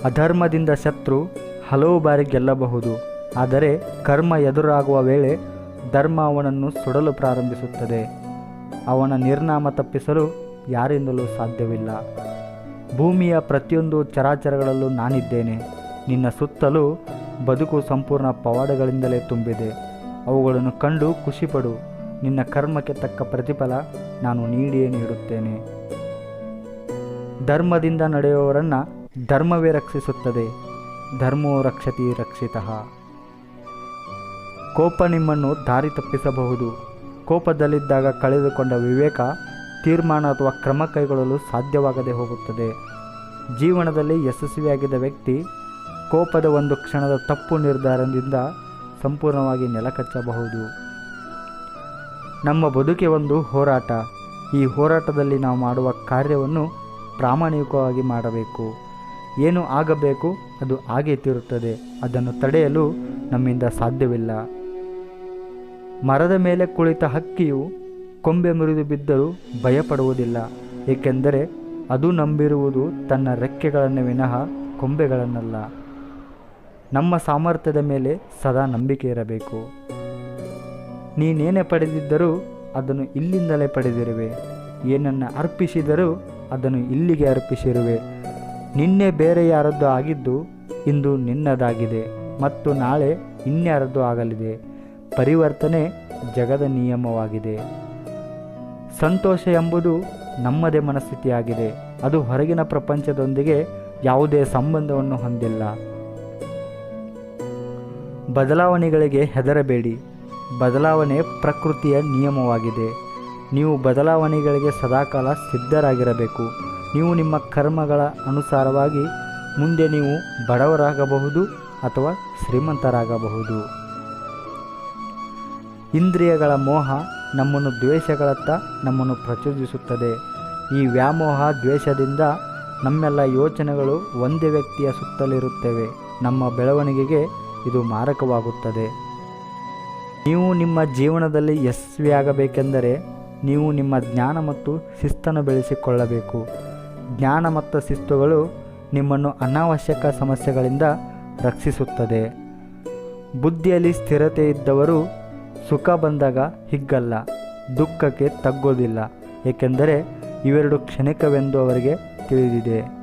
ಅಧರ್ಮದಿಂದ ಶತ್ರು ಹಲವು ಬಾರಿ ಗೆಲ್ಲಬಹುದು, ಆದರೆ ಕರ್ಮ ಎದುರಾಗುವ ವೇಳೆ ಧರ್ಮ ಅವನನ್ನು ಸುಡಲು ಪ್ರಾರಂಭಿಸುತ್ತದೆ. ಅವನ ನಿರ್ನಾಮ ತಪ್ಪಿಸಲು ಯಾರಿಂದಲೂ ಸಾಧ್ಯವಿಲ್ಲ. ಭೂಮಿಯ ಪ್ರತಿಯೊಂದು ಚರಾಚರಗಳಲ್ಲೂ ನಾನಿದ್ದೇನೆ. ನಿನ್ನ ಸುತ್ತಲೂ ಬದುಕು ಸಂಪೂರ್ಣ ಪವಾಡಗಳಿಂದಲೇ ತುಂಬಿದೆ. ಅವುಗಳನ್ನು ಕಂಡು ಖುಷಿಪಡು. ನಿನ್ನ ಕರ್ಮಕ್ಕೆ ತಕ್ಕ ಪ್ರತಿಫಲ ನಾನು ನೀಡಿಯೇ ನೀಡುತ್ತೇನೆ. ಧರ್ಮದಿಂದ ನಡೆಯುವವರನ್ನು ಧರ್ಮವೇ ರಕ್ಷಿಸುತ್ತದೆ. ಧರ್ಮೋ ರಕ್ಷತಿ ರಕ್ಷಿತಃ. ಕೋಪ ನಿಮ್ಮನ್ನು ದಾರಿ ತಪ್ಪಿಸಬಹುದು. ಕೋಪದಲ್ಲಿದ್ದಾಗ ಕಳೆದುಕೊಂಡ ವಿವೇಕ, ತೀರ್ಮಾನ ಅಥವಾ ಕ್ರಮ ಕೈಗೊಳ್ಳಲು ಸಾಧ್ಯವಾಗದೆ ಹೋಗುತ್ತದೆ. ಜೀವನದಲ್ಲಿ ಯಶಸ್ವಿಯಾಗಿದ್ದ ವ್ಯಕ್ತಿ ಕೋಪದ ಒಂದು ಕ್ಷಣದ ತಪ್ಪು ನಿರ್ಧಾರದಿಂದ ಸಂಪೂರ್ಣವಾಗಿ ನೆಲಕಚ್ಚಬಹುದು. ನಮ್ಮ ಬದುಕೆ ಒಂದು ಹೋರಾಟ. ಈ ಹೋರಾಟದಲ್ಲಿ ನಾವು ಮಾಡುವ ಕಾರ್ಯವನ್ನು ಪ್ರಾಮಾಣಿಕವಾಗಿ ಮಾಡಬೇಕು. ಏನು ಆಗಬೇಕು ಅದು ಆಗೇ ತೀರುತ್ತದೆ. ಅದನ್ನು ತಡೆಯಲು ನಮ್ಮಿಂದ ಸಾಧ್ಯವಿಲ್ಲ. ಮರದ ಮೇಲೆ ಕುಳಿತ ಹಕ್ಕಿಯು ಕೊಂಬೆ ಮುರಿದು ಬಿದ್ದರೂ ಭಯಪಡುವುದಿಲ್ಲ, ಏಕೆಂದರೆ ಅದು ನಂಬಿರುವುದು ತನ್ನ ರೆಕ್ಕೆಗಳನ್ನು ವಿನಃ ಕೊಂಬೆಗಳನ್ನಲ್ಲ. ನಮ್ಮ ಸಾಮರ್ಥ್ಯದ ಮೇಲೆ ಸದಾ ನಂಬಿಕೆ ಇರಬೇಕು. ನೀನೇನೇ ಪಡೆದಿದ್ದರೂ ಅದನ್ನು ಇಲ್ಲಿಂದಲೇ ಪಡೆದಿರುವೆ. ಏನನ್ನು ಅರ್ಪಿಸಿದರೂ ಅದನ್ನು ಇಲ್ಲಿಗೆ ಅರ್ಪಿಸಿರುವೆ. ನಿನ್ನೆ ಬೇರೆ ಯಾರದ್ದು ಆಗಿದ್ದು ಇಂದು ನಿನ್ನದಾಗಿದೆ ಮತ್ತು ನಾಳೆ ಇನ್ಯಾರದ್ದು ಆಗಲಿದೆ. ಪರಿವರ್ತನೆ ಜಗದ ನಿಯಮವಾಗಿದೆ. ಸಂತೋಷ ಎಂಬುದು ನಮ್ಮದೇ ಮನಸ್ಥಿತಿಯಾಗಿದೆ. ಅದು ಹೊರಗಿನ ಪ್ರಪಂಚದೊಂದಿಗೆ ಯಾವುದೇ ಸಂಬಂಧವನ್ನು ಹೊಂದಿಲ್ಲ. ಬದಲಾವಣೆಗಳಿಗೆ ಹೆದರಬೇಡಿ. ಬದಲಾವಣೆ ಪ್ರಕೃತಿಯ ನಿಯಮವಾಗಿದೆ. ನೀವು ಬದಲಾವಣೆಗಳಿಗೆ ಸದಾಕಾಲ ಸಿದ್ಧರಾಗಿರಬೇಕು. ನೀವು ನಿಮ್ಮ ಕರ್ಮಗಳ ಅನುಸಾರವಾಗಿ ಮುಂದೆ ನೀವು ಬಡವರಾಗಬಹುದು ಅಥವಾ ಶ್ರೀಮಂತರಾಗಬಹುದು. ಇಂದ್ರಿಯಗಳ ಮೋಹ ನಮ್ಮನ್ನು ದ್ವೇಷಗಳತ್ತ ನಮ್ಮನ್ನು ಪ್ರಚೋದಿಸುತ್ತದೆ. ಈ ವ್ಯಾಮೋಹ ದ್ವೇಷದಿಂದ ನಮ್ಮೆಲ್ಲ ಯೋಚನೆಗಳು ಒಂದೇ ವ್ಯಕ್ತಿಯ ಸುತ್ತಲಿರುತ್ತವೆ. ನಮ್ಮ ಬೆಳವಣಿಗೆಗೆ ಇದು ಮಾರಕವಾಗುತ್ತದೆ. ನೀವು ನಿಮ್ಮ ಜೀವನದಲ್ಲಿ ಯಶಸ್ವಿಯಾಗಬೇಕೆಂದರೆ ನೀವು ನಿಮ್ಮ ಜ್ಞಾನ ಮತ್ತು ಶಿಸ್ತನ್ನು ಬೆಳೆಸಿಕೊಳ್ಳಬೇಕು. ಜ್ಞಾನ ಮತ್ತು ಶಿಸ್ತುಗಳು ನಿಮ್ಮನ್ನು ಅನಾವಶ್ಯಕ ಸಮಸ್ಯೆಗಳಿಂದ ರಕ್ಷಿಸುತ್ತದೆ. ಬುದ್ಧಿಯಲ್ಲಿ ಸ್ಥಿರತೆ ಇದ್ದವರು ಸುಖ ಬಂದಾಗ ಹಿಗ್ಗಲ್ಲ, ದುಃಖಕ್ಕೆ ತಗ್ಗೋದಿಲ್ಲ, ಏಕೆಂದರೆ ಇವೆರಡು ಕ್ಷಣಿಕವೆಂದು ಅವರಿಗೆ ತಿಳಿದಿದೆ.